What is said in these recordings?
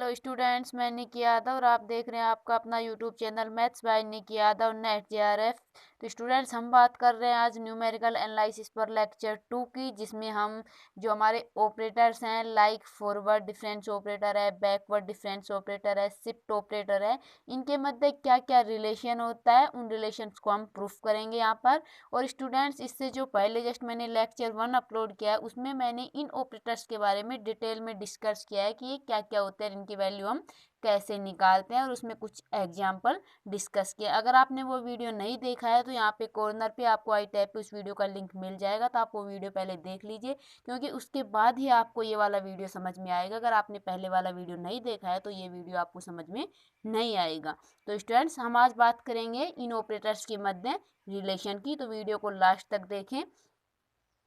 Hello students, मैं निकी यादव और आप देख रहे हैं आपका अपना YouTube channel maths by Nikki Yadav NET JRF. तो स्टूडेंट्स, हम बात कर रहे हैं आज न्यूमेरिकल एनालिसिस पर लेक्चर 2 की, जिसमें हम जो हमारे ऑपरेटर्स हैं लाइक फॉरवर्ड डिफरेंस ऑपरेटर है, बैकवर्ड डिफरेंस ऑपरेटर है, शिफ्ट ऑपरेटर है, इनके मध्य क्या क्या रिलेशन होता है उन रिलेशंस को हम प्रूफ करेंगे यहाँ पर। और स्टूडेंट्स, इससे जो पहले जस्ट मैंने लेक्चर 1 अपलोड किया है उसमें मैंने इन ऑपरेटर्स के बारे में डिटेल में डिस्कस किया है कि ये क्या क्या होते हैं, इनकी वैल्यू हम कैसे निकालते हैं, और उसमें कुछ एग्जाम्पल डिस्कस किया। अगर आपने वो वीडियो नहीं देखा है तो यहाँ पे कॉर्नर पे आपको आई टैब पे उस वीडियो का लिंक मिल जाएगा, तो आप वो वीडियो पहले देख लीजिए, क्योंकि उसके बाद ही आपको ये वाला वीडियो समझ में आएगा। अगर आपने पहले वाला वीडियो नहीं देखा है तो ये वीडियो आपको समझ में नहीं आएगा। तो स्टूडेंट्स, हम आज बात करेंगे इन ऑपरेटर्स के मध्य रिलेशन की, तो वीडियो को लास्ट तक देखें। तो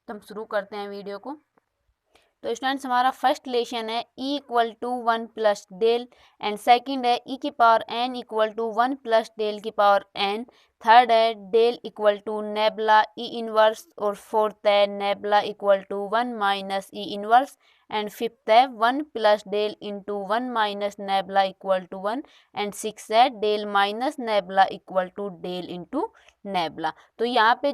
हम शुरू करते हैं वीडियो को। तो स्टूडेंट्स, हमारा फर्स्ट रिलेशन है E equal to 1 plus del, and second है ई की power N equal to 1 plus del की पावर एन, थर्ड है del equal to nabla E inverse, और फोर्थ है nabla equal to 1 minus E inverse, and fifth है 1 plus del into 1 minus nabla equal to 1, and six है del minus nabla equal to del into nabla. तो यहाँ पे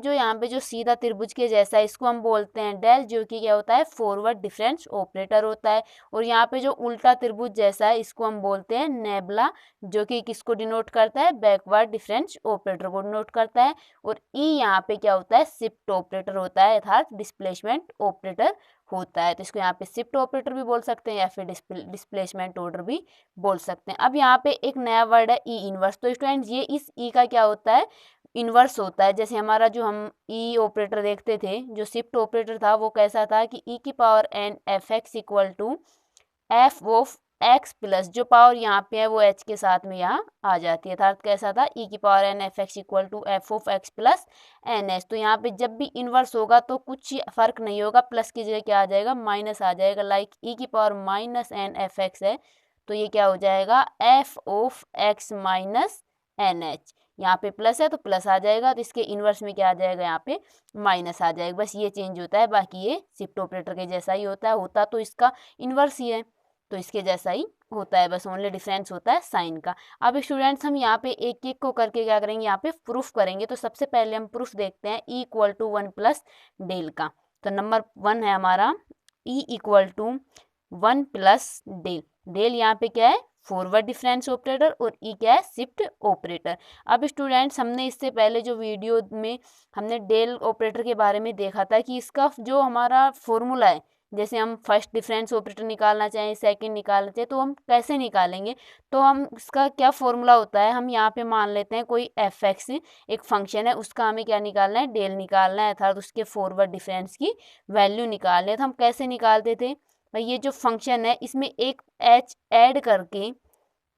जो सीधा त्रिभुज के जैसा है इसको हम बोलते हैं डेल, जो कि क्या होता है फॉरवर्ड डिफरेंस ऑपरेटर होता है। और यहाँ पे जो उल्टा त्रिभुज जैसा है इसको हम बोलते हैं नेबला, जो कि किसको डिनोट करता है बैकवर्ड डिफरेंस ऑपरेटर को डिनोट करता है। और ई यहाँ पे क्या होता है शिफ्ट ऑपरेटर होता है, अर्थात डिस्प्लेसमेंट ऑपरेटर होता है। तो इसको यहाँ पे शिफ्ट ऑपरेटर भी बोल सकते हैं या फिर डिस्प्लेसमेंट ऑर्डर भी बोल सकते हैं। अब यहाँ पे एक नया वर्ड है ई इनवर्स। तो स्टूडेंट्स, ये इस ई का क्या होता है इन्वर्स होता है। जैसे हमारा जो हम ई ऑपरेटर देखते थे, जो शिफ्ट ऑपरेटर था, वो कैसा था कि ई की power N f x equal to f of x plus जो पावर यहाँ पे है वो एच के साथ में यहाँ आ जाती है, अर्थात कैसा था ई की power N f x equal to f of x plus N h. तो यहाँ पे जब भी इन्वर्स होगा तो कुछ फर्क नहीं होगा, प्लस की जगह क्या आ जाएगा माइनस आ जाएगा। लाइक ई की power minus n f x है तो ये क्या हो जाएगा f of x minus n h. यहाँ पे प्लस है तो प्लस आ जाएगा, तो इसके इन्वर्स में क्या आ जाएगा यहाँ पे माइनस आ जाएगा। बस ये चेंज होता है, बाकी ये शिफ्ट ऑपरेटर के जैसा ही होता तो इसका इन्वर्स ही है, तो इसके जैसा ही होता है, बस ओनली डिफरेंस होता है साइन का। अब स्टूडेंट्स, हम यहाँ पे एक एक को करके क्या करेंगे यहाँ पे प्रूफ करेंगे। तो सबसे पहले हम प्रूफ देखते हैं e equal to 1 plus del का। तो नंबर 1 है हमारा e equal to 1 plus del. Del यहाँ पे क्या है फॉरवर्ड डिफरेंस ऑपरेटर, और ई क्या है शिफ्ट ऑपरेटर। अब स्टूडेंट्स, हमने इससे पहले जो वीडियो में हमने डेल ऑपरेटर के बारे में देखा था कि इसका जो हमारा फॉर्मूला है, जैसे हम फर्स्ट डिफरेंस ऑपरेटर निकालना चाहें, सेकंड निकालना चाहें, तो हम कैसे निकालेंगे। तो हम इसका क्या फॉर्मूला होता है, हम यहाँ पे मान लेते हैं कोई एफ एक्स एक फंक्शन है, उसका हमें क्या निकालना है डेल निकालना है, अर्थात उसके फॉरवर्ड डिफरेंस की वैल्यू निकालनी है। तो हम कैसे निकालते थे भाई, ये जो फंक्शन है इसमें एक एच ऐड करके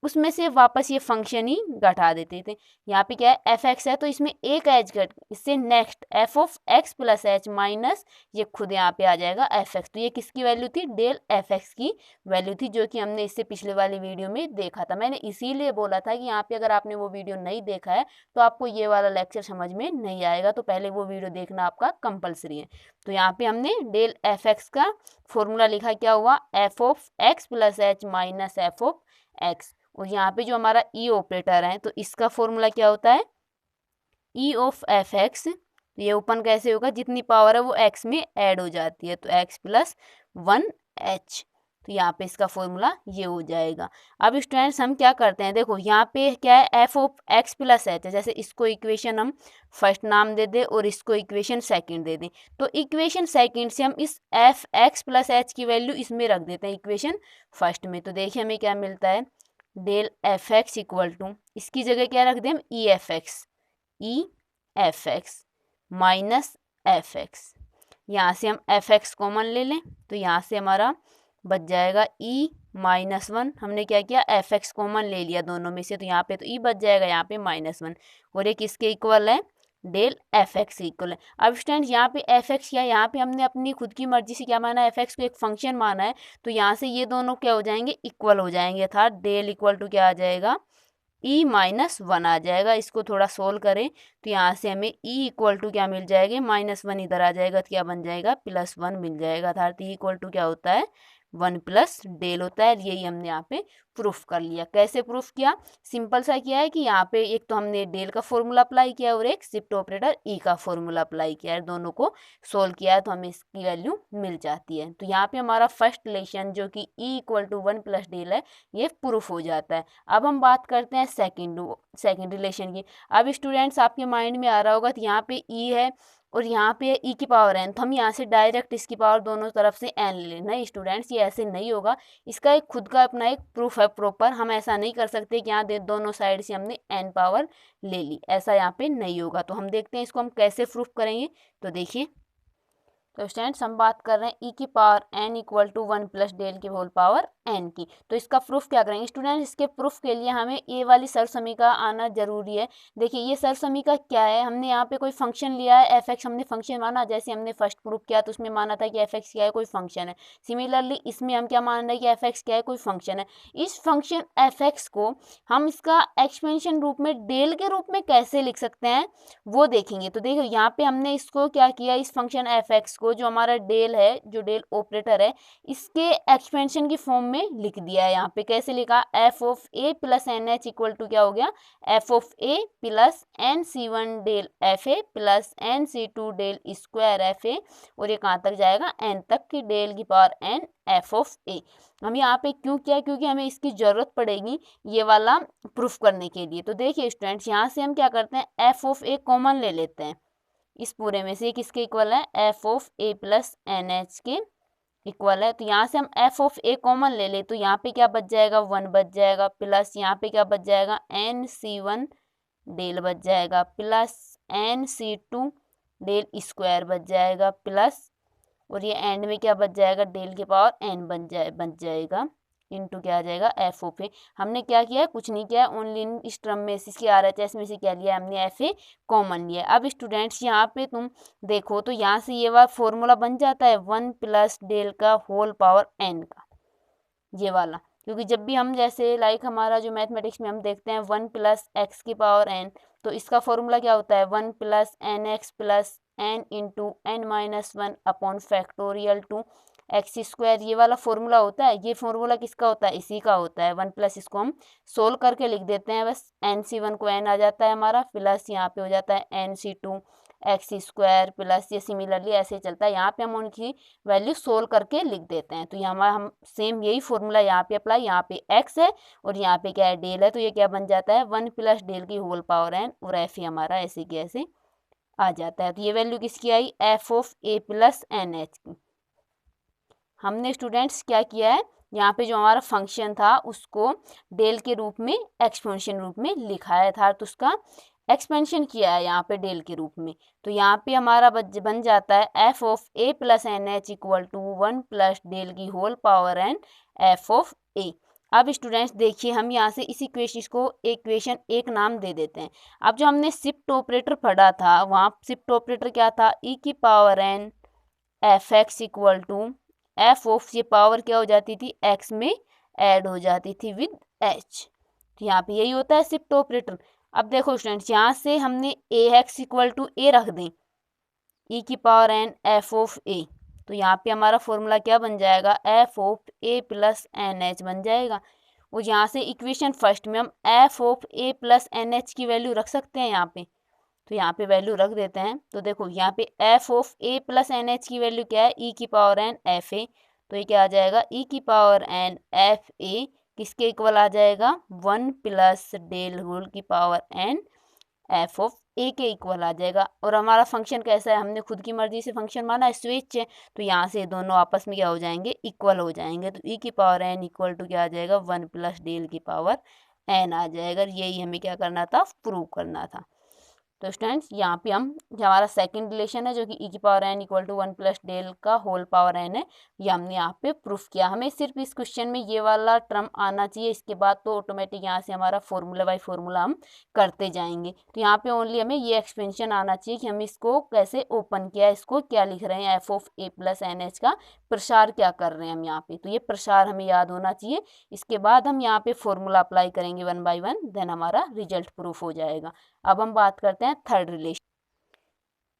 उसमें से वापस ये फंक्शन ही घटा देते थे। यहाँ पे क्या है एफ एक्स है तो इसमें एक एच घट, इससे next F of x plus H minus ये खुद यहाँ पे आ जाएगा एफ एक्स। तो ये किसकी वैल्यू थी डेल एफ एक्स की वैल्यू थी, जो कि हमने इससे पिछले वाली वीडियो में देखा था। मैंने इसीलिए बोला था कि यहाँ पे अगर आपने वो वीडियो नहीं देखा है तो आपको ये वाला लेक्चर समझ में नहीं आएगा, तो पहले वो वीडियो देखना आपका कंपलसरी है। तो यहाँ पे हमने डेल एफ एक्स का फॉर्मूला लिखा, क्या हुआ F of x plus H minus f of x. और यहाँ पे जो हमारा ई ऑपरेटर है तो इसका फॉर्मूला क्या होता है ई ऑफ एफ एक्स। ये ओपन कैसे होगा, जितनी पावर है वो एक्स में ऐड हो जाती है, तो एक्स प्लस 1 एच। तो यहाँ पे इसका फॉर्मूला ये हो जाएगा। अब स्टूडेंट्स, हम क्या करते हैं, देखो यहाँ पे क्या है F of x plus H है, जैसे इसको इक्वेशन हम फर्स्ट नाम दे दें और इसको इक्वेशन सेकंड दे दें। तो इक्वेशन सेकंड से हम इस एफ एक्स प्लस एच की वैल्यू इसमें रख देते हैं इक्वेशन फर्स्ट में। तो देखिए हमें क्या मिलता है del F x equal to, इसकी जगह क्या रख दें हम e f x minus F x. यहाँ से हम एफ एक्स कॉमन ले लें तो यहाँ से हमारा बच जाएगा ई माइनस 1। हमने क्या किया एफ एक्स कॉमन ले लिया दोनों में से, तो यहाँ पे तो ई बच जाएगा, यहाँ पे -1, और ये किसके इक्वल है डेल एफ एक्स इक्वल है। अब स्टूडेंट्स, यहाँ पे एफ एक्स क्या, यहाँ पे हमने अपनी खुद की मर्जी से क्या माना है एफ एक्स को एक फंक्शन माना है, तो यहाँ से ये दोनों क्या हो जाएंगे इक्वल हो जाएंगे, अर्थात डेल इक्वल टू क्या आ जाएगा ई -1 आ जाएगा। इसको थोड़ा सोल्व करें तो यहाँ से हमें ई इक्वल टू क्या मिल जाएगा -1 इधर आ जाएगा तो क्या बन जाएगा +1 मिल जाएगा, अर्थात ई इक्वल टू क्या होता है 1 प्लस डेल होता है। यही हमने यहाँ पे प्रूफ कर लिया। कैसे प्रूफ किया? सिंपल सा किया है कि यहाँ पे एक तो हमने डेल का फॉर्मूला अप्लाई किया और एक शिफ्ट ऑपरेटर ई का फॉर्मूला अप्लाई किया है, दोनों को सोल्व किया है तो हमें इसकी वैल्यू मिल जाती है। तो यहाँ पे हमारा फर्स्ट रिलेशन जो कि e equal to 1 plus del है ये प्रूफ हो जाता है। अब हम बात करते हैं सेकेंड रिलेशन की। अब स्टूडेंट्स आपके माइंड में आ रहा होगा कि यहाँ पे ई है और यहाँ पे ई की पावर एन, तो हम यहाँ से डायरेक्ट इसकी पावर दोनों तरफ से एन ले लें। नहीं स्टूडेंट्स, ये ऐसे नहीं होगा, इसका एक खुद का अपना एक प्रूफ है प्रॉपर। हम ऐसा नहीं कर सकते कि यहाँ दोनों साइड से हमने एन पावर ले ली, ऐसा यहाँ पे नहीं होगा। तो हम देखते हैं इसको हम कैसे प्रूफ करेंगे। तो देखिए, तो स्टूडेंट्स हम बात कर रहे हैं ई की power N equal to 1 plus del की होल पावर एन की। तो इसका प्रूफ क्या करेंगे स्टूडेंट्स? इसके प्रूफ के लिए हमें ए वाली सरसमीका आना जरूरी है। देखिए ये सरसमीका क्या है, हमने यहाँ पे कोई फंक्शन लिया है एफ एक्स, हमने फंक्शन माना, जैसे हमने फर्स्ट प्रूफ किया तो उसमें माना था कि एफ एक्स क्या है, कोई फंक्शन है। सिमिलरली इसमें हम क्या मान रहे हैं कि एफ एक्स क्या है, कोई फंक्शन है। इस फंक्शन एफ एक्स को हम इसका एक्सपेंशन रूप में डेल के रूप में कैसे लिख सकते हैं वो देखेंगे। तो देखो यहाँ पे हमने इसको क्या किया, इस फंक्शन एफ एक्स को जो हमारा डेल है, जो डेल ऑपरेटर है, इसके एक्सपेंशन की फॉर्म में लिख दिया है। यहाँ पे कैसे लिखा, f of A plus N H equal to क्या हो गया, f of A plus n C one del f a plus n C two del square f a, और ये कहाँ तक जाएगा, एन तक की डेल की पावर एन एफ ऑफ ए। हम यहाँ पे क्यों किया, क्योंकि हमें इसकी जरूरत पड़ेगी ये वाला प्रूफ करने के लिए। तो देखिए स्टूडेंट्स, यहाँ से हम क्या करते हैं, एफ ऑफ ए कॉमन ले लेते हैं। इस पूरे में से किसके इक्वल है, F of A plus N h के इक्वल है। तो यहाँ से हम एफ ऑफ ए कॉमन ले ले तो यहाँ पे क्या बच जाएगा, 1 बच जाएगा, प्लस यहाँ पे क्या बच जाएगा, एन सी वन डेल बच जाएगा, plus n C two del square बच जाएगा, प्लस और ये एंड में क्या बच जाएगा, डेल के पावर एन बच जाएगा, इनटू क्या आ जाएगा, एफ ऑफ ए। हमने क्या किया है, कुछ नहीं किया है, ओनली इस टर्म में से इसकी RHS में से क्या लिया है, हमने एफ ए कॉमन लिया है। अब स्टूडेंट्स यहाँ पे तुम देखो तो यहाँ से ये वाला फॉर्मूला बन जाता है 1 प्लस डेल का होल पावर एन का, ये वाला। क्योंकि जब भी हम जैसे लाइक हमारा जो मैथमेटिक्स में हम देखते हैं 1 प्लस एक्स की पावर एन, तो इसका फॉर्मूला क्या होता है, 1 plus n x plus n into n minus 1 upon factorial two x square, ये वाला फॉर्मूला होता है। ये फॉर्मूला किसका होता है, इसी का होता है। 1 प्लस इसको हम सोल्व करके लिख देते हैं, बस एन सी वन को एन आ जाता है हमारा, प्लस यहाँ पे हो जाता है n C two x square, plus ये सिमिलरली ऐसे चलता है। यहाँ पे हम उनकी वैल्यू सोल्व करके लिख देते हैं। तो ये हमारा हम सेम यही फॉर्मूला यहाँ पे अप्लाई, यहाँ पे एक्स है और यहाँ पे क्या है, डेल है। तो ये क्या बन जाता है, 1 प्लस डेल की होल पावर एन, और एफ ही हमारा ऐसे की ऐसे आ जाता है। तो ये वैल्यू किसकी आई, F of A plus N H की। हमने स्टूडेंट्स क्या किया है, यहाँ पे जो हमारा फंक्शन था उसको डेल के रूप में एक्सपेंशन रूप में लिखाया था, तो उसका एक्सपेंशन किया है यहाँ पे डेल के रूप में। तो यहाँ पे हमारा बन जाता है F of A plus N H equal to 1 plus del की whole power N F of A. अब स्टूडेंट्स देखिए, हम यहाँ से इस इक्वेशन को इक्वेशन एक नाम दे देते हैं। अब जो हमने शिफ्ट ऑपरेटर पढ़ा था, वहाँ शिफ्ट ऑपरेटर क्या था, ई की power N f x equal to f of, ये पावर क्या हो जाती थी, एक्स में ऐड हो जाती थी विद एच। तो यहाँ पे यही होता है शिफ्ट ऑपरेटर। अब देखो स्टूडेंट्स, यहाँ से हमने a x equal to a रख दें, ई की power N F of a, तो यहाँ पे हमारा फॉर्मूला क्या बन जाएगा, f of A plus N h बन जाएगा। और यहाँ से इक्वेशन फर्स्ट में हम f of A plus N H की वैल्यू रख सकते हैं यहाँ पे, तो यहाँ पे वैल्यू रख देते हैं। तो देखो यहाँ पे f of A plus N H की वैल्यू क्या है, ई की पावर एन एफ ए, तो ये क्या आ जाएगा, ई की पावर एन एफ ए किसके इक्वल आ जाएगा, 1 प्लस डेल होल की पावर एन एफ ऑफ ए के इक्वल आ जाएगा। और हमारा फंक्शन कैसा है, हमने खुद की मर्जी से फंक्शन माना है, स्विच है, तो यहाँ से दोनों आपस में क्या हो जाएंगे, इक्वल हो जाएंगे। तो ई की पावर एन इक्वल टू क्या आ जाएगा, 1 प्लस डेल की पावर एन आ जाएगा। यही हमें क्या करना था, प्रूव करना था। तो स्टूडेंट्स यहाँ पे हम जो हमारा सेकंड रिलेशन है जो कि ई की power N equal to 1 plus del का होल पावर एन है, ये हमने यहाँ पे प्रूफ किया। हमें सिर्फ इस क्वेश्चन में ये वाला टर्म आना चाहिए, इसके बाद तो ऑटोमेटिक यहाँ से हमारा फॉर्मूला बाय फॉर्मूला हम करते जाएंगे। तो यहाँ पे ओनली हमें ये एक्सपेंशन आना चाहिए कि हम इसको कैसे ओपन किया, इसको क्या लिख रहे हैं, f of A plus N h का प्रसार क्या कर रहे हैं हम यहाँ पे। तो ये प्रसार हमें याद होना चाहिए। इसके बाद हम यहाँ पे फॉर्मूला अप्लाई करेंगे 1 बाई 1, देन हमारा रिजल्ट प्रूफ हो जाएगा। अब हम बात करते हैं थर्ड रिलेशन।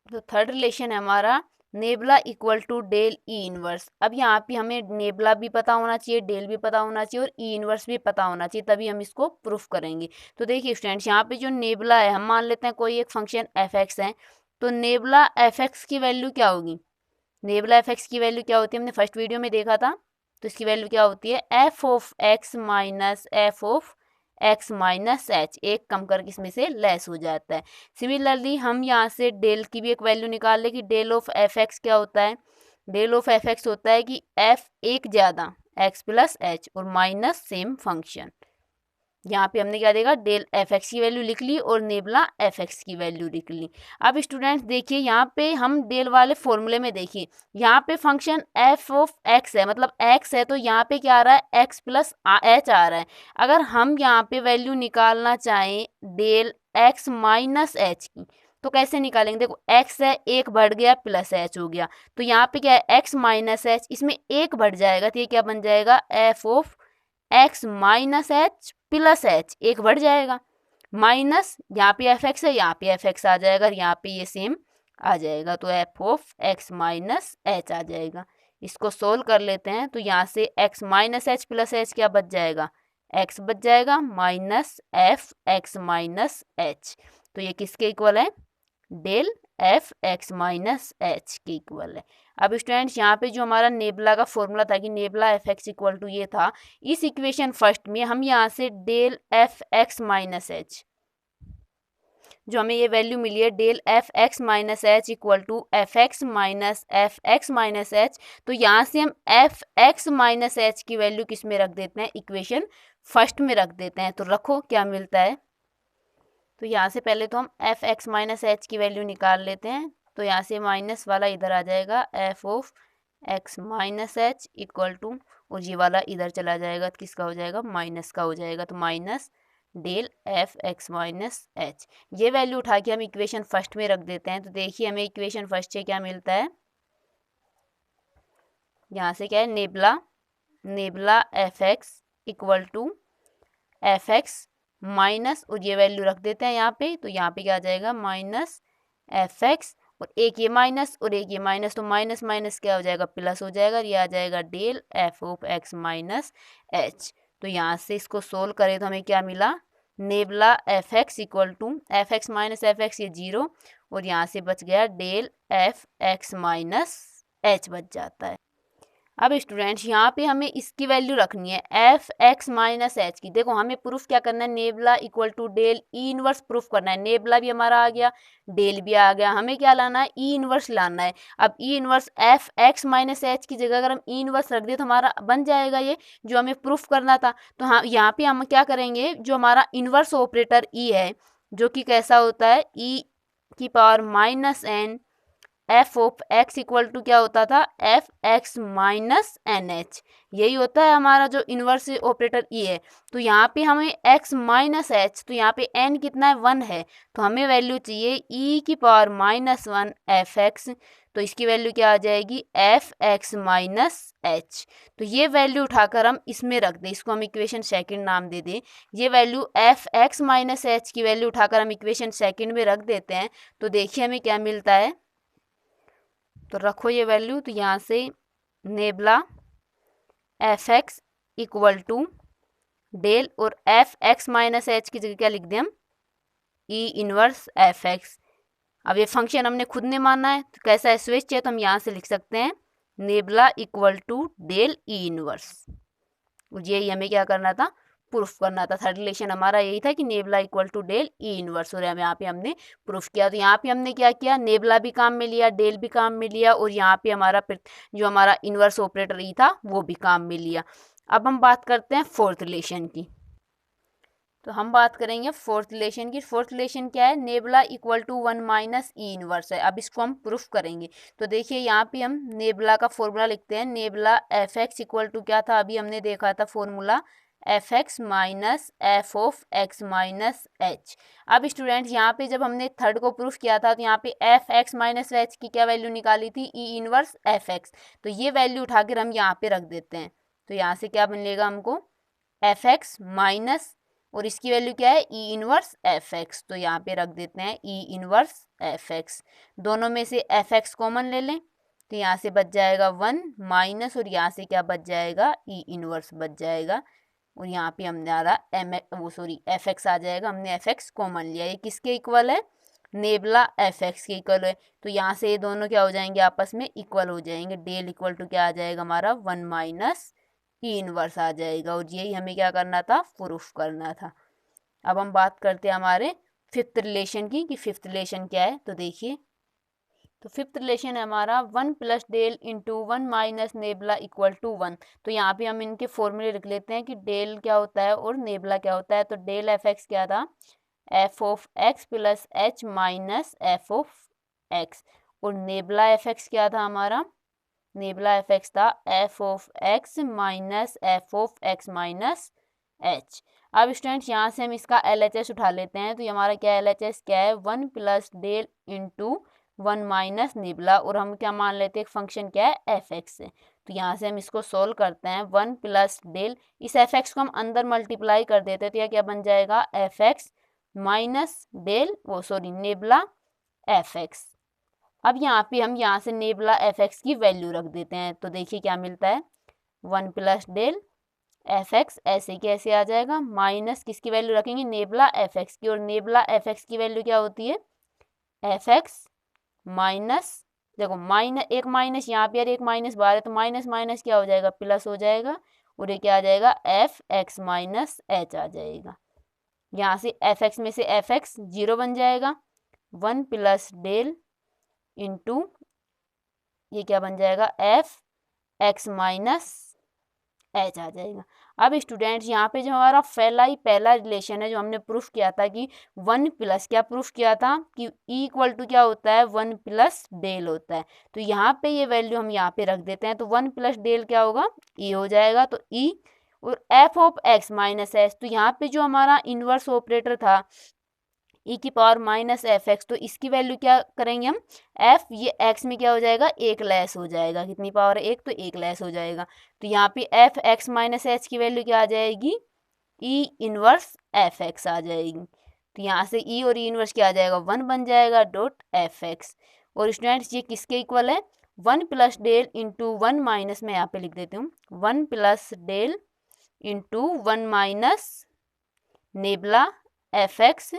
तो थर्ड रिलेशन है हमारा nabla equal to del E inverse. अब यहाँ पे हमें नेबला भी पता होना चाहिए, डेल भी पता होना चाहिए और ई इनवर्स भी पता होना चाहिए, तभी हम इसको प्रूफ करेंगे। तो देखिए स्टूडेंट्स, यहाँ पे जो नेबला है, हम मान लेते हैं कोई एक फंक्शन एफ एक्स है, तो नेबला एफ एक्स की वैल्यू क्या होगी? नेबला एफ एक्स की वैल्यू क्या होती है, हमने फर्स्ट वीडियो में देखा था। तो इसकी वैल्यू क्या होती है? F of x minus f of x minus H, एक कम करके इसमें से लेस हो जाता है। सिमिलरली हम यहाँ से डेल की भी एक वैल्यू निकाल ले कि डेल ऑफ एफ एक्स क्या होता है? डेल ऑफ एफ एक्स होता है कि एफ एक ज़्यादा एक्स प्लस एच और माइनस सेम फंक्शन। यहाँ पे हमने क्या देखा? डेल एफ एक्स की वैल्यू लिख ली और नेबला एफ एक्स की वैल्यू लिख ली। अब स्टूडेंट्स देखिए, यहाँ पे हम डेल वाले फॉर्मूले में देखिए, यहाँ पे फंक्शन एफ ऑफ एक्स है, मतलब एक्स है, तो यहाँ पे क्या आ रहा है? एक्स प्लस एच आ रहा है। अगर हम यहाँ पे वैल्यू निकालना चाहें डेल एक्स माइनस एच की, तो कैसे निकालेंगे? देखो एक्स है, एक बढ़ गया प्लस एच हो गया, तो यहाँ पे क्या है? एक्स माइनस एच, इसमें एक बढ़ जाएगा, तो ये क्या बन जाएगा? F of x minus H plus H, एक बढ़ जाएगा, माइनस यहाँ पे एफ एक्स है, यहाँ पे एफ एक्स आ जाएगा, यहाँ पे ये सेम आ जाएगा, तो F of x minus H आ जाएगा। इसको सोल्व कर लेते हैं, तो यहाँ से X minus H plus H क्या बच जाएगा? एक्स बच जाएगा minus F x minus H. तो ये किसके इक्वल है? Del F x minus H के इक्वल है। अब स्टूडेंट्स, यहाँ पे जो हमारा नेबला का फॉर्मूला था कि nabla f x equal to ये था, इस इक्वेशन फर्स्ट में हम यहाँ से del F x minus h, जो हमें ये वैल्यू मिली है del F x minus h equal to f x minus F x minus H, तो यहाँ से हम एफ एक्स माइनस एच की वैल्यू किस में रख देते हैं? इक्वेशन फर्स्ट में रख देते हैं। तो रखो क्या मिलता है। तो यहाँ से पहले तो हम एफ एक्स माइनस एच की वैल्यू निकाल लेते हैं, तो यहाँ से माइनस वाला इधर आ जाएगा, f of x minus h equal to, और ये वाला इधर चला जाएगा, तो किसका हो जाएगा? माइनस का हो जाएगा, तो minus del F x minus h. ये वैल्यू उठा के हम इक्वेशन फर्स्ट में रख देते हैं। तो देखिए हमें इक्वेशन फर्स्ट से क्या मिलता है? यहाँ से क्या है? Nabla f x equal to f x minus, और ये वैल्यू रख देते हैं यहाँ पे, तो यहाँ पे क्या आ जाएगा? माइनस एफ एक्स, और एक ये माइनस और एक ये माइनस, तो माइनस माइनस क्या हो जाएगा? प्लस हो जाएगा, ये आ जाएगा del f of x minus H. तो यहाँ से इसको सोल्व करें तो हमें क्या मिला? Nabla f x equal to f x minus F x, ये जीरो, और यहाँ से बच गया del F x minus h बच जाता है। अब स्टूडेंट्स, यहाँ पे हमें इसकी वैल्यू रखनी है एफ एक्स माइनस एच की। देखो हमें प्रूफ क्या करना है? Nabla equal to del E inverse proof करना है। नेबला भी हमारा आ गया, डेल भी आ गया, हमें क्या लाना है? ई इनवर्स लाना है। अब ई inverse f x minus h की जगह अगर हम ई इनवर्स रख दिए तो हमारा बन जाएगा ये जो हमें प्रूफ करना था। तो हाँ, यहाँ पे हम क्या करेंगे? जो हमारा इनवर्स ऑपरेटर ई है, जो कि कैसा होता है? ई की power minus n F of x equal to क्या होता था? F x minus n h, यही होता है हमारा जो इन्वर्स ऑपरेटर ई है। तो यहाँ पे हमें एक्स माइनस एच, तो यहाँ पे एन कितना है? 1 है, तो हमें वैल्यू चाहिए ई की पावर माइनस 1 एफ एक्स, तो इसकी वैल्यू क्या आ जाएगी? F x minus H. तो ये वैल्यू उठाकर हम इसमें रख दें, इसको हम इक्वेशन सेकंड नाम दे दें। ये value F x minus h की वैल्यू उठाकर हम इक्वेशन सेकंड में रख देते हैं, तो देखिए हमें क्या मिलता है। तो रखो ये वैल्यू, तो यहाँ से nabla f x equal to del, और एफ एक्स माइनस एच की जगह क्या लिख दें हम? E inverse f x. अब ये फंक्शन हमने खुद ने माना है, तो कैसा है? स्विच है, तो हम यहाँ से लिख सकते हैं nabla equal to del E inverse. यही हमें क्या करना था? प्रूफ करना था। थर्ड रिलेशन हमारा यही था कि nabla equal to del E inverse, और यहाँ पे हमने प्रूफ किया। तो यहाँ पे हमने क्या किया? नेबला भी काम में लिया, डेल भी काम में लिया, और यहाँ पे हमारा जो हमारा इनवर्स ऑपरेटर ई था वो भी काम में लिया। अब हम बात करते हैं फोर्थ रिलेशन की। तो हम बात करेंगे फोर्थ रिलेशन की। फोर्थ रिलेशन क्या है? Nabla equal to 1 minus E inverse है। अब इसको हम प्रूफ करेंगे। तो देखिए यहाँ पे हम नेबला का फॉर्मूला लिखते हैं। Nabla f x equal to क्या था? अभी हमने देखा था formula, f x minus f of x minus h. अब स्टूडेंट्स, यहाँ पे जब हमने थर्ड को प्रूफ किया था, तो यहाँ पे एफ एक्स माइनस एच की क्या वैल्यू निकाली थी? ई इनवर्स एफ एक्स। तो ये वैल्यू उठाकर हम यहाँ पे रख देते हैं, तो यहाँ से क्या बनेगा हमको? एफ एक्स माइनस, और इसकी वैल्यू क्या है? ई इनवर्स एफ एक्स। तो यहाँ पे रख देते हैं ई इनवर्स एफ एक्स। दोनों में से एफ एक्स कॉमन ले लें, तो यहाँ से बच जाएगा 1 माइनस, और यहाँ से क्या बच जाएगा, ई इनवर्स बच जाएगा। और यहाँ पे हमारा एफ एक्स आ जाएगा, हमने एफ एक्स कॉमन लिया। ये किसके इक्वल है, नेबला एफ एक्स के इक्वल है। तो यहाँ से ये दोनों क्या हो जाएंगे, आपस में इक्वल हो जाएंगे। डेल इक्वल टू क्या आ जाएगा हमारा, 1 माइनस ई इनवर्स आ जाएगा। और यही हमें क्या करना था, प्रूफ करना था। अब हम बात करते हैं हमारे फिफ्थ रिलेशन की, कि फिफ्थ रिलेशन क्या है। तो देखिए, तो फिफ्थ रिलेशन है हमारा 1 plus del into 1 minus nabla equal to 1। तो यहाँ पे हम इनके फॉर्मूले लिख लेते हैं कि डेल क्या होता है और नेबला क्या होता है। तो डेल एफ एक्स क्या था, F of x plus H minus f of x. और नेबला एफ एक्स क्या था हमारा, नेबला एफ एक्स था F of x minus f of x minus h. अब स्टूडेंट्स यहाँ से हम इसका एल एच एस उठा लेते हैं। तो ये हमारा क्या एल एच एस क्या है, 1 plus del into 1 minus nabla, और हम क्या मान लेते हैं, एक फंक्शन क्या है, एफ एक्स है। तो यहाँ से हम इसको सोल्व करते हैं, 1 प्लस डेल, इस एफ एक्स को हम अंदर मल्टीप्लाई कर देते हैं। तो यह क्या बन जाएगा, f x minus del nabla f x. अब यहाँ पे हम यहाँ से नेबला एफ एक्स की वैल्यू रख देते हैं। तो देखिए क्या मिलता है, 1 प्लस डेल एफ एक्स ऐसे कैसे आ जाएगा, माइनस किसकी वैल्यू रखेंगे, नेबला एफ एक्स की। और नेबला एफ एक्स की वैल्यू क्या होती है, एफ एक्स माइनस, देखो माइनस, एक माइनस यहाँ पे और एक माइनस बाहर है, तो माइनस माइनस क्या हो जाएगा, प्लस हो जाएगा। और ये क्या आ जाएगा, एफ एक्स माइनस एच आ जाएगा। यहाँ से एफ एक्स में से एफ एक्स 0 बन जाएगा, 1 प्लस डेल इंटू ये क्या बन जाएगा, एफ एक्स माइनस एच आ जाएगा। अब स्टूडेंट्स यहाँ पे जो हमारा पहला रिलेशन है जो हमने प्रूफ किया था कि 1 प्लस, क्या प्रूफ किया था कि ई इक्वल टू क्या होता है, 1 प्लस डेल होता है। तो यहाँ पे ये वैल्यू हम यहाँ पे रख देते हैं। तो 1 प्लस डेल क्या होगा, ई हो जाएगा। तो ई और F of x minus H, तो यहाँ पे जो हमारा इनवर्स ऑपरेटर था ई की पावर माइनस एफ एक्स, तो इसकी वैल्यू क्या करेंगे हम, एफ, ये एक्स में क्या हो जाएगा, एक लेस हो जाएगा। कितनी पावर है, एक, तो एक लेस हो जाएगा। तो यहाँ पे एफ एक्स माइनस एच की वैल्यू क्या आ जाएगी, ई इनवर्स एफ एक्स आ जाएगी। तो यहाँ से ई और ई इनवर्स क्या आ जाएगा, 1 बन जाएगा डॉट एफ एक्स। और स्टूडेंट्स ये किसके इक्वल है, 1 प्लस डेल इंटू 1 माइनस, मैं यहाँ पे लिख देती हूँ 1 plus del into 1 minus nabla f x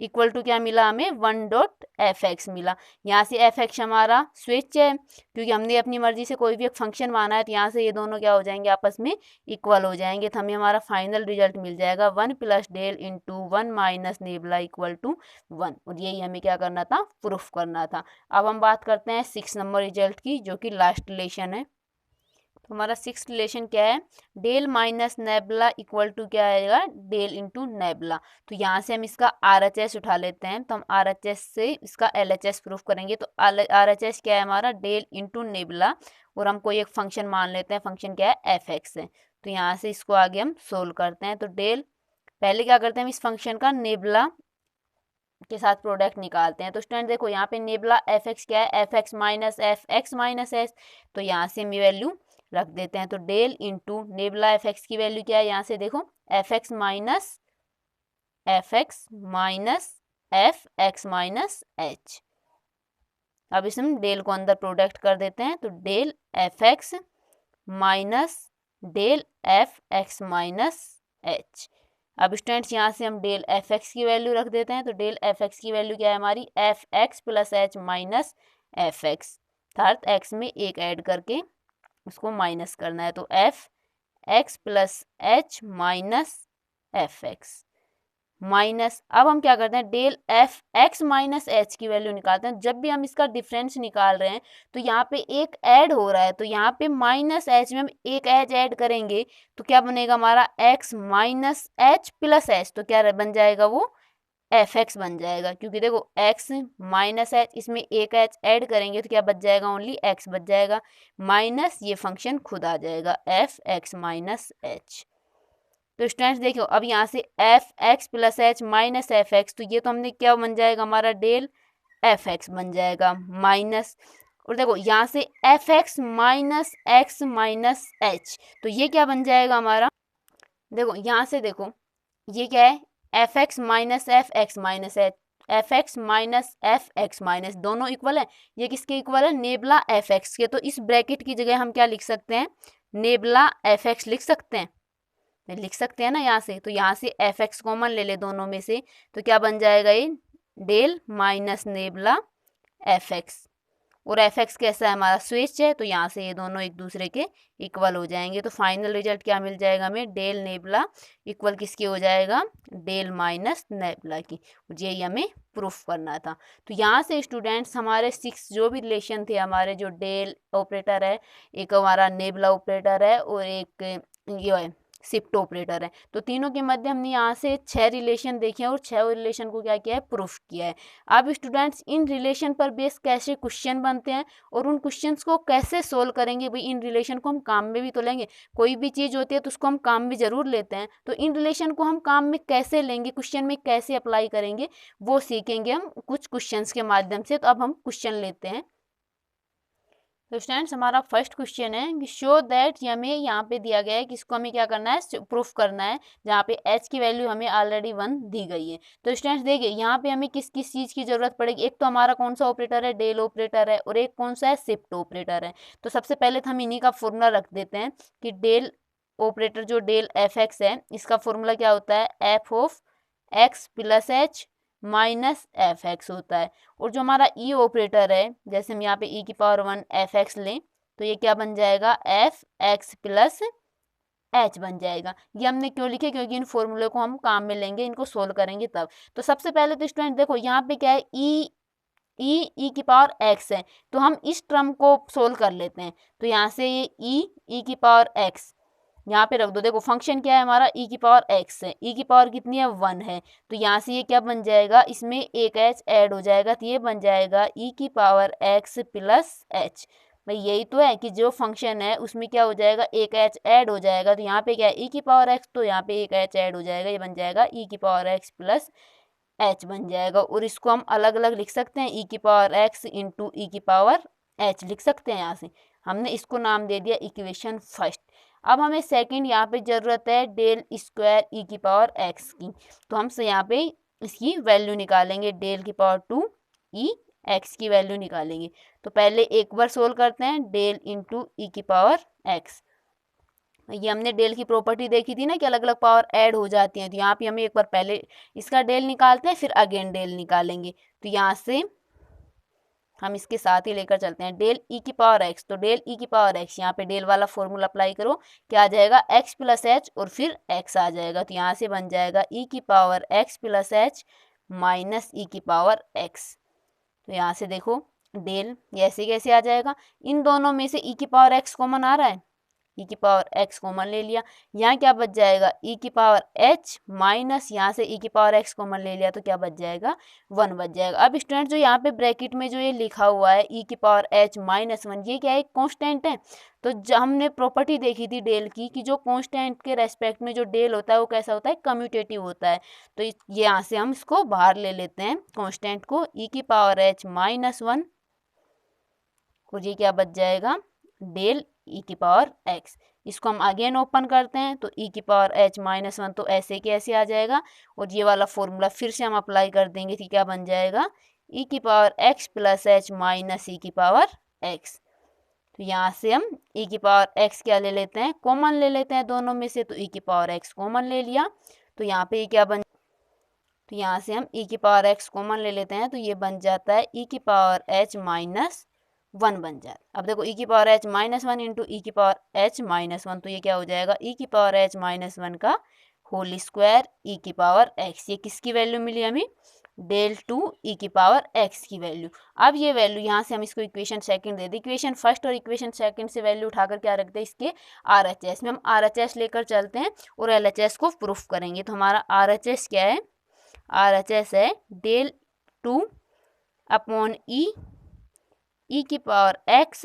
equal to क्या मिला हमें, 1 डॉट एफ एक्स मिला। यहाँ से एफ एक्स हमारा स्विच है, क्योंकि हमने अपनी मर्जी से कोई भी एक फंक्शन माना है। तो यहाँ से ये दोनों क्या हो जाएंगे, आपस में इक्वल हो जाएंगे। तो हमें हमारा फाइनल रिजल्ट मिल जाएगा 1 plus del into 1 minus nabla equal to 1। और यही हमें क्या करना था, प्रूफ करना था। अब हम बात करते हैं 6 नंबर रिजल्ट की, जो कि लास्ट रिलेशन है। तो हमारा 6 रिलेशन क्या है, del minus nabla equal to क्या आएगा, डेल इंटू नेबला। तो यहाँ से हम इसका आर एच एस उठा लेते हैं। तो हम आर एच एस से इसका एल एच एस प्रूफ करेंगे। तो आर एच एस क्या है हमारा, डेल इंटू नेबला, और हम कोई एक फंक्शन मान लेते हैं, फंक्शन क्या है, एफ एक्स है। तो यहाँ से इसको आगे हम सोल्व करते हैं। तो डेल, पहले क्या करते हैं, हम इस फंक्शन का नेबला के साथ प्रोडक्ट निकालते हैं। तो स्टूडेंट देखो यहाँ पे नेबला एफ एक्स क्या है, F x minus F x minus S. तो यहाँ से हम ये वैल्यू रख देते हैं। तो del into nabla f x की वैल्यू क्या है, यहाँ से देखो f x minus F x minus h. अब इस हम डेल को अंदर प्रोडक्ट कर देते हैं। तो del F x minus del F x minus h. अब स्टूडेंट्स यहाँ से हम डेल एफ एक्स की वैल्यू रख देते हैं। तो डेल एफ एक्स की वैल्यू क्या है हमारी, f x plus H minus F x, अर्थात एक्स में एक ऐड करके उसको माइनस करना है। तो f x plus H minus F x minus, अब हम क्या करते हैं, del F x minus h की वैल्यू निकालते हैं। जब भी हम इसका डिफरेंस निकाल रहे हैं तो यहाँ पे एक ऐड हो रहा है, तो यहाँ पे माइनस एच में हम एक एच ऐड करेंगे तो क्या बनेगा हमारा, x minus H plus H. तो क्या बन जाएगा, वो एफ एक्स बन जाएगा। क्योंकि देखो एक्स माइनस एच, इसमें एक एच ऐड करेंगे तो क्या बच जाएगा, ओनली एक्स बच जाएगा, माइनस ये फंक्शन खुद आ जाएगा, एफ एक्स माइनस एच। तो स्टूडेंट्स देखो अब यहाँ से F x plus H minus F x, तो ये तो हमने क्या बन जाएगा हमारा, डेल एफ एक्स बन जाएगा माइनस, और देखो यहाँ से F x minus x minus H, तो ये क्या बन जाएगा हमारा, देखो यहाँ से देखो ये क्या है, F x minus F x minus H, F x minus F x minus दोनों इक्वल है, ये किसके इक्वल है, नेबला एफ एक्स के। तो इस ब्रैकेट की जगह हम क्या लिख सकते हैं, नेबला एफ एक्स लिख सकते हैं, लिख सकते हैं ना यहाँ से। तो यहाँ से एफ एक्स कॉमन ले ले दोनों में से, तो क्या बन जाएगा ये del minus nabla f x. और एफ एक्स कैसा है हमारा स्विच है, तो यहाँ से ये दोनों एक दूसरे के इक्वल हो जाएंगे। तो फाइनल रिजल्ट क्या मिल जाएगा हमें, डेल नेबला इक्वल किसकी हो जाएगा, डेल माइनस नेबला की। यही हमें प्रूफ करना था। तो यहाँ से स्टूडेंट्स हमारे 6 जो भी रिलेशन थे हमारे, जो डेल ऑपरेटर है, एक हमारा नेबला ऑपरेटर है और एक ये है शिफ्ट ऑपरेटर है, तो तीनों के मध्य हमने यहाँ से 6 रिलेशन देखे हैं और 6 रिलेशन को क्या किया है, प्रूफ किया है। अब स्टूडेंट्स इन रिलेशन पर बेस कैसे क्वेश्चन बनते हैं और उन क्वेश्चंस को कैसे सोल्व करेंगे, भाई इन रिलेशन को हम काम में भी तो लेंगे, कोई भी चीज़ होती है तो उसको हम काम में ज़रूर लेते हैं, तो इन रिलेशन को हम काम में कैसे लेंगे, क्वेश्चन में कैसे अप्लाई करेंगे, वो सीखेंगे हम कुछ क्वेश्चंस के माध्यम से। तो अब हम क्वेश्चन लेते हैं। तो स्टूडेंट्स हमारा फर्स्ट क्वेश्चन है कि शो दैट, हमें यहाँ पे दिया गया है कि इसको हमें क्या करना है, प्रूफ करना है, जहाँ पे h की वैल्यू हमें ऑलरेडी 1 दी गई है। तो स्टूडेंट्स देखिए यहाँ पे हमें किस किस चीज़ की जरूरत पड़ेगी, एक तो हमारा कौन सा ऑपरेटर है, डेल ऑपरेटर है, और एक कौन सा है, शिफ्ट ऑपरेटर है। तो सबसे पहले तो हम इन्हीं का फॉर्मूला रख देते हैं कि डेल ऑपरेटर जो डेल एफ एक्स है, इसका फॉर्मूला क्या होता है, F of x plus H minus F x होता है। और जो हमारा ई ऑपरेटर है, जैसे हम यहाँ पे ई की पावर 1 एफ एक्स लें, तो ये क्या बन जाएगा, एफ एक्स प्लस एच बन जाएगा। ये हमने क्यों लिखे, क्योंकि इन फॉर्मूले को हम काम में लेंगे, इनको सोल्व करेंगे तब। तो सबसे पहले तो स्टूडेंट देखो यहाँ पे क्या है, ई की पावर एक्स है, तो हम इस टर्म को सोल्व कर लेते हैं। तो यहाँ से ये ई की पावर एक्स यहाँ पे रख दो। देखो फंक्शन क्या है हमारा, ई की पावर एक्स है, ई की पावर कितनी है, 1 है, तो यहाँ से ये क्या बन जाएगा, इसमें एक एच ऐड हो जाएगा, तो ये बन जाएगा ई की पावर एक्स प्लस एच। भाई यही तो है कि जो फंक्शन है उसमें क्या हो जाएगा, एक एच ऐड हो जाएगा, तो यहाँ पे क्या है, ई की पावर एक्स, तो यहाँ पे एक एच ऐड हो जाएगा, ये बन जाएगा ई की पावर एक्स प्लस एच बन जाएगा। और इसको हम अलग अलग लिख सकते हैं, ई की पावर एक्स इंटू ई की पावर एच लिख सकते हैं। यहाँ से हमने इसको नाम दे दिया इक्वेशन फर्स्ट। अब हमें सेकंड यहाँ पे ज़रूरत है डेल स्क्वायर ई की पावर एक्स की, तो हम से यहाँ पे इसकी वैल्यू निकालेंगे, डेल की पावर 2 ई एक्स की वैल्यू निकालेंगे। तो पहले एक बार सोल्व करते हैं, डेल इंटू ई की पावर एक्स। ये हमने डेल की प्रॉपर्टी देखी थी ना कि अलग अलग पावर ऐड हो जाती हैं, तो यहाँ पे हमें एक बार पहले इसका डेल निकालते हैं, फिर अगेन डेल निकालेंगे। तो यहाँ से हम इसके साथ ही लेकर चलते हैं, डेल ई की पावर एक्स, तो डेल ई की पावर एक्स, यहाँ पे डेल वाला फॉर्मूला अप्लाई करो, क्या आ जाएगा, एक्स प्लस एच और फिर एक्स आ जाएगा। तो यहाँ से बन जाएगा ई की power X plus H minus E की पावर एक्स। तो यहाँ से देखो डेल ये ऐसे कैसे आ जाएगा, इन दोनों में से ई की पावर एक्स कॉमन आ रहा है, ई की पावर एक्स कॉमन ले लिया, यहाँ क्या बच जाएगा, ई की पावर एच माइनस यहाँ से ई की पावर एक्स कॉमन ले लिया, तो क्या बच जाएगा, 1 बच जाएगा। अब स्टूडेंट जो यहाँ पे ब्रैकेट में जो ये लिखा हुआ है ई की पावर एच माइनस 1, ये क्या है, कांस्टेंट है। तो हमने प्रॉपर्टी देखी थी डेल की कि जो कांस्टेंट के रेस्पेक्ट में जो डेल होता है वो कैसा होता है, कम्यूटेटिव होता है। तो ये यहाँ से हम इसको बाहर ले लेते हैं कांस्टेंट को, ई की पावर एच माइनस 1, और ये क्या बच जाएगा, डेल ई की पावर एक्स। इसको हम अगेन ओपन करते हैं, तो ई की पावर एच माइनस 1 तो ऐसे के ऐसे आ जाएगा, और ये वाला फॉर्मूला फिर से हम अप्लाई कर देंगे कि क्या बन जाएगा, ई की power X plus H minus E की पावर एक्स। तो यहाँ से हम ई की पावर एक्स क्या ले लेते हैं, कॉमन ले लेते हैं दोनों में से, तो ई की पावर एक्स कॉमन ले लिया, तो यहाँ पे क्या बन, तो यहाँ से हम ई की पावर एक्स कॉमन ले लेते हैं, तो ये बन जाता है ई की पावर एच माइनस 1 बन जाए। अब देखो ई की पावर एच माइनस 1 इंटू ई की पावर एच माइनस 1, तो ये क्या हो जाएगा, ई की पावर एच माइनस 1 का होल स्क्वायर ई की पावर एक्स। ये किसकी वैल्यू मिली हमें, डेल 2 ई की पावर एक्स की वैल्यू। अब ये वैल्यू यहाँ से हम इसको इक्वेशन सेकंड दे दें, इक्वेशन फर्स्ट और इक्वेशन सेकंड से वैल्यू उठाकर क्या रखते हैं, इसके RHS में हम RHS लेकर चलते हैं और LHS को प्रूफ करेंगे। तो हमारा RHS क्या है, RHS है डेल 2 अपॉन ई की पावर एक्स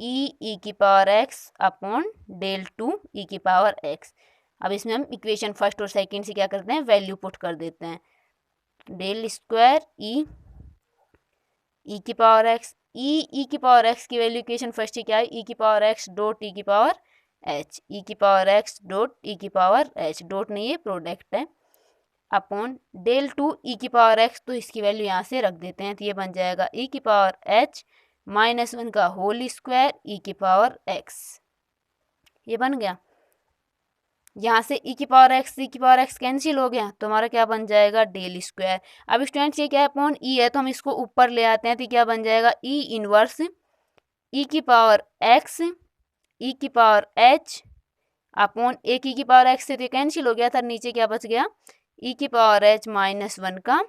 ई की पावर एक्स अपॉन डेल 2 ई की पावर एक्स। अब इसमें हम इक्वेशन फर्स्ट और सेकंड से क्या करते हैं, वैल्यू पुट कर देते हैं, डेल स्क्वायर ई की पावर एक्स, ई की पावर एक्स की वैल्यू इक्वेशन फर्स्ट से क्या है, ई की पावर एक्स डॉट ई की पावर एच, ई की पावर एक्स डॉट ई की पावर एच, डॉट नहीं है प्रोडक्ट है, अपॉन डेल टू ई की पावर एक्स, तो इसकी वैल्यू यहाँ से रख देते हैं, तो ये बन जाएगा ई की पावर एच माइनस 1 का होल स्क्वायर ई की पावर एक्स। ये बन गया। यहाँ से ई की पावर एक्स कैंसिल हो गया, तो हमारा क्या बन जाएगा डेल स्क्वायर। अब स्टूडेंट्स ये क्या है, अपॉन ई है, तो हम इसको ऊपर ले आते हैं, तो क्या बन जाएगा ई इनवर्स ई की पावर एक्स ई की पावर एच अपॉन एक ई की पावर एक्स से तो कैंसिल हो गया था, नीचे क्या बच गया ई की पावर एच माइनस 1 का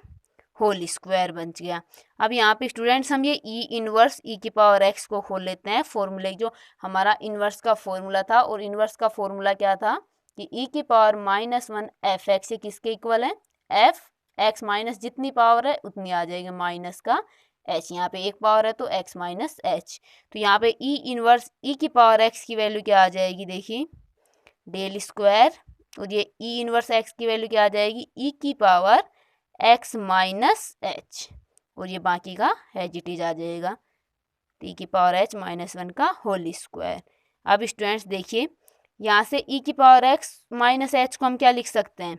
होल स्क्वायर बच गया। अब यहाँ पे स्टूडेंट्स हम ये ई इनवर्स ई की पावर एक्स को खोल लेते हैं, फॉर्मूले जो हमारा इनवर्स का फॉर्मूला था, और इनवर्स का फॉर्मूला क्या था कि ई की पावर माइनस 1 एफ एक्स ये किसके इक्वल है, एफ एक्स माइनस जितनी पावर है उतनी आ जाएगी माइनस का एच, यहाँ पे एक पावर है तो एक्स माइनस एच, तो यहाँ पे ई इनवर्स ई की पावर एक्स की वैल्यू क्या आ जाएगी, देखिए डेल स्क्वायर, और ये ई इनवर्स एक्स की वैल्यू क्या आ जाएगी ई की पावर एक्स माइनस एच, और ये बाकी का एजिटीज आ जाएगा ई की पावर एच माइनस 1 का होल स्क्वायर। अब स्टूडेंट्स देखिए यहाँ से ई की पावर एक्स माइनस एच को हम क्या लिख सकते हैं,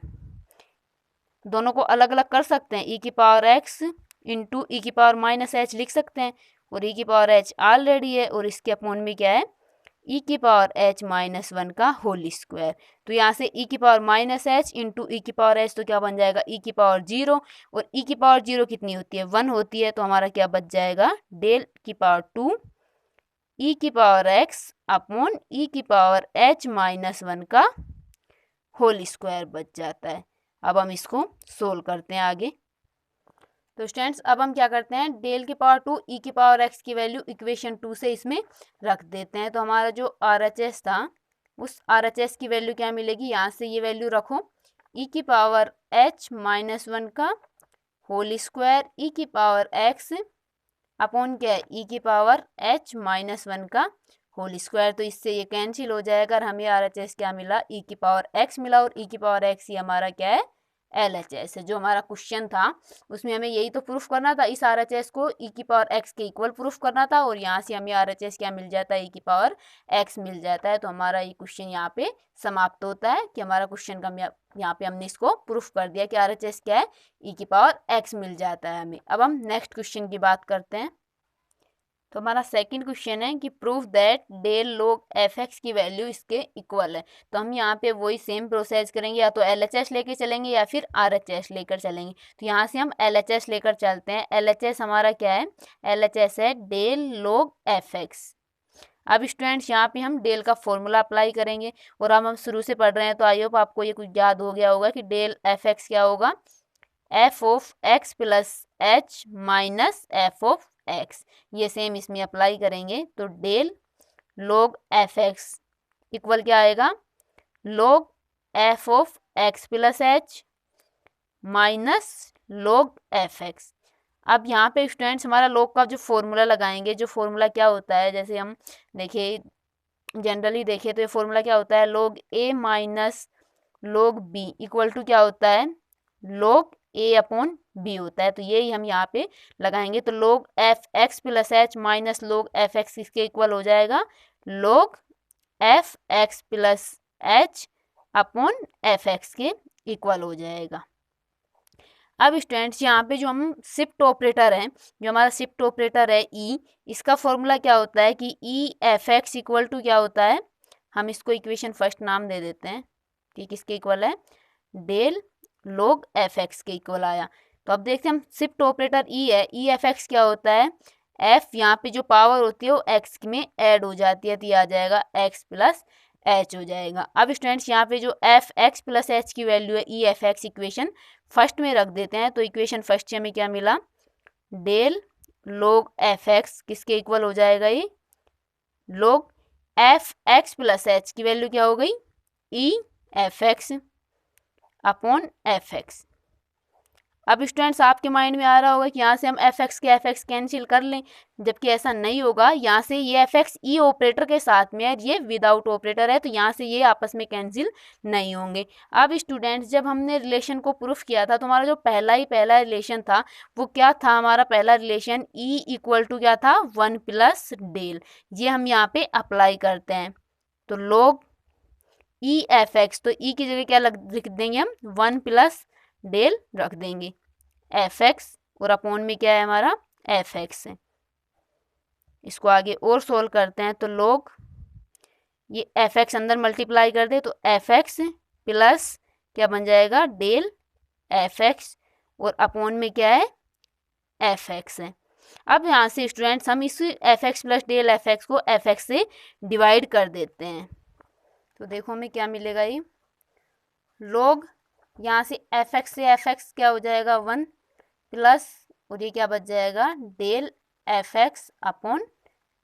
दोनों को अलग अलग कर सकते हैं, ई की पावर एक्स इंटू ई की पावर माइनस एच लिख सकते हैं, और ई की पावर एच ऑलरेडी है, और इसके अपॉन में क्या है ई की पावर एच माइनस 1 का होल स्क्वायर। तो यहाँ से ई की पावर माइनस एच इंटू ई की पावर एच, तो क्या बन जाएगा ई की पावर 0, और ई की पावर 0 कितनी होती है 1 होती है, तो हमारा क्या बच जाएगा डेल की पावर 2 ई की पावर एक्स अपॉन ई की पावर एच माइनस 1 का होल स्क्वायर बच जाता है। अब हम इसको सोल्व करते हैं आगे। तो स्टूडेंट्स अब हम क्या करते हैं, डेल की पावर 2 ई की पावर एक्स की वैल्यू इक्वेशन 2 से इसमें रख देते हैं, तो हमारा जो आर एच एस था उस आर एच एस की वैल्यू क्या मिलेगी, यहाँ से ये वैल्यू रखो ई की पावर एच माइनस 1 का होल स्क्वायर ई की पावर एक्स अपॉन क्या है ई की पावर एच माइनस 1 का होल स्क्वायर, तो इससे ये कैंसिल हो जाएगा, और हमें आर एच एस क्या मिला ई की पावर एक्स मिला, और ई की पावर एक्स ही हमारा क्या है एल एच एस है। जो हमारा क्वेश्चन था उसमें हमें यही तो प्रूफ करना था, इस आर एच एस को ई की पावर एक्स के इक्वल प्रूफ करना था, और यहाँ से हमें आर एच एस क्या मिल जाता है ई की पावर एक्स मिल जाता है, तो हमारा ये क्वेश्चन यहाँ पे समाप्त होता है कि हमारा क्वेश्चन का यहाँ पे हमने इसको प्रूफ कर दिया कि आर एच एस क्या है ई की पावर एक्स मिल जाता है हमें। अब हम नेक्स्ट क्वेश्चन की बात करते हैं। तो हमारा सेकंड क्वेश्चन है कि proof that del log f x की वैल्यू इसके इक्वल है। तो हम यहाँ पे वही सेम प्रोसेस करेंगे, या तो एल एच एस लेकर चलेंगे या फिर आर एच एस लेकर चलेंगे। तो यहाँ से हम एल एच एस लेकर चलते हैं। एल एच एस हमारा क्या है, एल एच एस है डेल लॉग एफ एक्स। अब स्टूडेंट्स यहाँ पे हम डेल का फॉर्मूला अप्लाई करेंगे, और अब हम शुरू से पढ़ रहे हैं तो आई होप आपको ये कुछ याद हो गया होगा कि डेल एफ एक्स क्या होगा, f of x plus H minus f of x. ये सेम इसमें अप्लाई करेंगे, तो del log f x equal क्या आएगा, log f of x plus H minus log f x. अब यहाँ पे स्टूडेंट्स हमारा लॉग का जो फॉर्मूला लगाएंगे, जो फॉर्मूला क्या होता है, जैसे हम देखिए जनरली देखें तो ये फॉर्मूला क्या होता है, log a minus log b equal to क्या होता है, लॉग ए अपॉन बी होता है। तो यही हम यहाँ पे लगाएंगे, तो log f x plus H minus log f x इसके इक्वल हो जाएगा log f x plus H upon f x के इक्वल हो जाएगा। अब स्टूडेंट्स यहाँ पे जो हम शिफ्ट ऑपरेटर है, जो हमारा शिफ्ट ऑपरेटर है ई, इसका फॉर्मूला क्या होता है कि E f x equal to क्या होता है, हम इसको इक्वेशन फर्स्ट नाम दे देते हैं कि किसके इक्वल है, डेल लॉग एफ एक्स के इक्वल आया। तो अब देखते हैं हम शिफ्ट ऑपरेटर ई है, ई एफ एक्स क्या होता है, एफ यहाँ पे जो पावर होती है वो एक्स में ऐड हो जाती है, तो ये आ जाएगा एक्स प्लस एच हो जाएगा। अब स्टूडेंट्स यहाँ पे जो एफ एक्स प्लस एच की वैल्यू है ई एफ एक्स इक्वेशन फर्स्ट में रख देते हैं, तो इक्वेशन फर्स्ट से हमें क्या मिला, डेल लॉग एफ एक्स किसके इक्वल हो जाएगा, ये log f x plus H की वैल्यू क्या हो गई ई f x upon f x. अब स्टूडेंट्स आपके माइंड में आ रहा होगा कि यहाँ से हम एफ एक्स के एफ एक्स कैंसिल कर लें, जबकि ऐसा नहीं होगा। यहाँ से ये एफ एक्स ई ऑपरेटर के साथ में है, ये विदाउट ऑपरेटर है, तो यहाँ से ये आपस में कैंसिल नहीं होंगे। अब स्टूडेंट्स जब हमने रिलेशन को प्रूफ किया था तो हमारा जो पहला रिलेशन था वो क्या था, हमारा पहला रिलेशन ई इक्वल टू क्या था 1 प्लस डेल, ये हम यहाँ पे अप्लाई करते हैं। तो लॉग ई एफ एक्स, तो ई की जगह क्या लिख देंगे हम 1 प्लस डेल रख देंगे एफ एक्स, और अपॉन में क्या है हमारा एफ एक्स है। इसको आगे और सोल्व करते हैं तो लोग ये एफ एक्स अंदर मल्टीप्लाई कर दे तो एफ एक्स प्लस क्या बन जाएगा डेल एफ एक्स, और अपॉन में क्या है एफ एक्स है। अब यहाँ से स्टूडेंट्स हम इस f x plus del F x को एफ एक्स से डिवाइड कर देते हैं, तो देखो हमें क्या मिलेगा, ये लोग यहाँ से एफ एक्स से एफ एक्स क्या हो जाएगा 1 प्लस, और ये क्या बच जाएगा del F x upon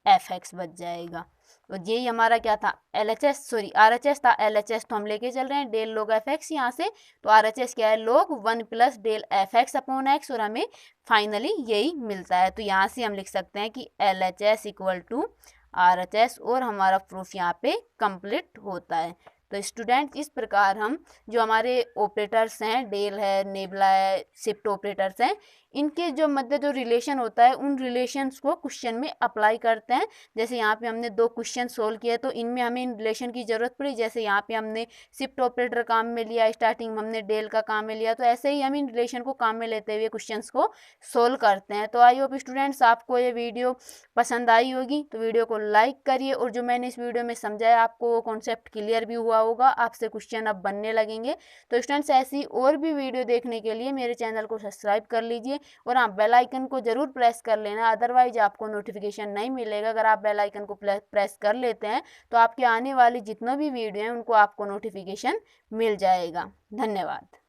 f x बच जाएगा। तो यही हमारा क्या था L H S, sorry R H S था, एल एच एस तो हम लेके चल रहे हैं डेल लॉग एफ एक्स यहाँ से, तो आर एच एस क्या है log 1 plus del F x upon x, और हमें फाइनली यही मिलता है। तो यहाँ से हम लिख सकते हैं कि L H S equal to R H S, और हमारा प्रूफ यहाँ पे कंप्लीट होता है। तो स्टूडेंट इस प्रकार हम जो हमारे ऑपरेटर्स हैं डेल है, नेबला है, शिफ्ट ऑपरेटर्स हैं, इनके जो मध्य जो रिलेशन होता है उन रिलेशंस को क्वेश्चन में अप्लाई करते हैं। जैसे यहाँ पे हमने 2 क्वेश्चन सोल्व किए तो इनमें हमें इन रिलेशन की ज़रूरत पड़ी, जैसे यहाँ पे हमने शिफ्ट ऑपरेटर काम में लिया, स्टार्टिंग में हमने डेल का काम में लिया, तो ऐसे ही हम इन रिलेशन को काम में लेते हुए क्वेश्चंस को सोल्व करते हैं। तो आई होप स्टूडेंट्स आपको ये वीडियो पसंद आई होगी, तो वीडियो को लाइक करिए, और जो मैंने इस वीडियो में समझाया आपको वो कॉन्सेप्ट क्लियर भी हुआ होगा, आपसे क्वेश्चन अब बनने लगेंगे। तो स्टूडेंट्स ऐसी और भी वीडियो देखने के लिए मेरे चैनल को सब्सक्राइब कर लीजिए, और हाँ बेल आइकन को ज़रूर प्रेस कर लेना, अदरवाइज आपको नोटिफिकेशन नहीं मिलेगा। अगर आप बेल आइकन को प्रेस कर लेते हैं तो आपके आने वाली जितने भी वीडियो हैं उनको आपको नोटिफिकेशन मिल जाएगा। धन्यवाद।